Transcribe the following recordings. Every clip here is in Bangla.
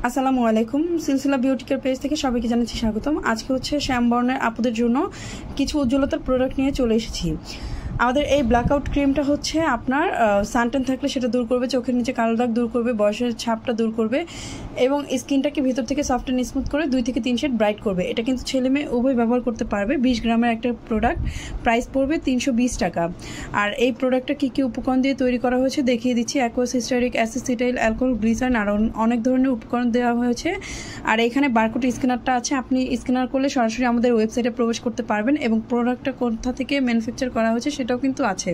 আসসালামু আলাইকুম। সিলসিলা বিউটিকের পেজ থেকে সবাইকে জানাচ্ছি স্বাগতম। আজকে হচ্ছে শ্যামবর্ণের আপুদের জন্য কিছু উজ্জ্বলতার প্রোডাক্ট নিয়ে চলে এসেছি। আমাদের এই ব্ল্যাকআউট ক্রিমটা হচ্ছে আপনার সানটেন থাকলে সেটা দূর করবে, চোখের নিচে কালো দাগ দূর করবে, বয়সের ছাপটা দূর করবে এবং স্কিনটাকে ভিতর থেকে সফট অ্যান্ড স্মুথ করে 2 থেকে 3 শেড ব্রাইট করবে। এটা কিন্তু ছেলে মেয়ে উভয় ব্যবহার করতে পারবে। 20 গ্রামের একটা প্রোডাক্ট, প্রাইস পড়বে 320 টাকা। আর এই প্রোডাক্টটা কী কী উপকরণ দিয়ে তৈরি করা হয়েছে দেখিয়ে দিচ্ছি। অ্যাকোয়াস, হিস্টারিক, অ্যাসিটাইল, অ্যালকোহল, গ্লিসারিন আর অনেক ধরনের উপকরণ দেওয়া হয়েছে। আর এখানে বারকোড স্ক্যানারটা আছে, আপনি স্ক্যানার করলে সরাসরি আমাদের ওয়েবসাইটে প্রবেশ করতে পারবেন এবং প্রোডাক্টটা কোথা থেকে ম্যানুফ্যাকচার করা হয়েছে সেটাও কিন্তু আছে।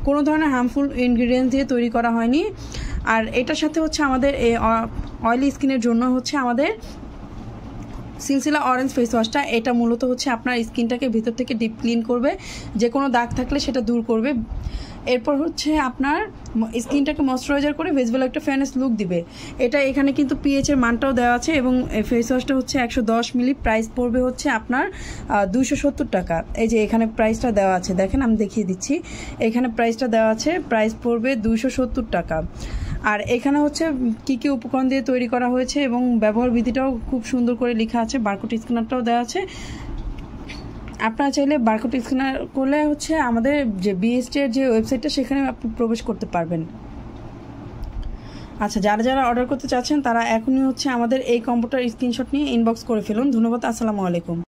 কোনো ধরনের হার্মফুল ইনগ্রিডিয়েন্টস দিয়ে তৈরি করা হয়নি। আর এটার সাথে হচ্ছে আমাদের এই অয়েলি স্কিনের জন্য হচ্ছে আমাদের সিলসিলা অরেঞ্জ ফেস ওয়াশটা। এটা মূলত হচ্ছে আপনার স্কিনটাকে ভিতর থেকে ডিপ ক্লিন করবে, যে কোনো দাগ থাকলে সেটা দূর করবে। এরপর হচ্ছে আপনার স্কিনটাকে ময়শ্চারাইজার করে ভিজিবল একটা ফেয়ারনেস লুক দিবে। এটা এখানে কিন্তু পিএইচের মানটাও দেওয়া আছে এবং ফেস ওয়াশটা হচ্ছে 110 মিলি। প্রাইস পড়বে হচ্ছে আপনার 270 টাকা। এই যে এখানে প্রাইসটা দেওয়া আছে, দেখেন আমি দেখিয়ে দিচ্ছি। এখানে প্রাইসটা দেওয়া আছে, প্রাইস পড়বে 270 টাকা। আর এখানে হচ্ছে কি কি উপকরণ দিয়ে তৈরি করা হয়েছে এবং ব্যবহার বিধিটাও খুব সুন্দর করে লেখা আছে। বারকোড স্ক্যানারটাও দেওয়া আছে। আপনারা চাইলে বারকোড স্ক্যানার করলে হচ্ছে আমাদের যে বিএসটি এর যে ওয়েবসাইটটা সেখানে আপনি প্রবেশ করতে পারবেন। আচ্ছা, যারা যারা অর্ডার করতে চাচ্ছেন তারা এখনই হচ্ছে আমাদের এই কম্পিউটার স্ক্রিনশট নিয়ে ইনবক্স করে ফেলুন। ধন্যবাদ। আসসালামু আলাইকুম।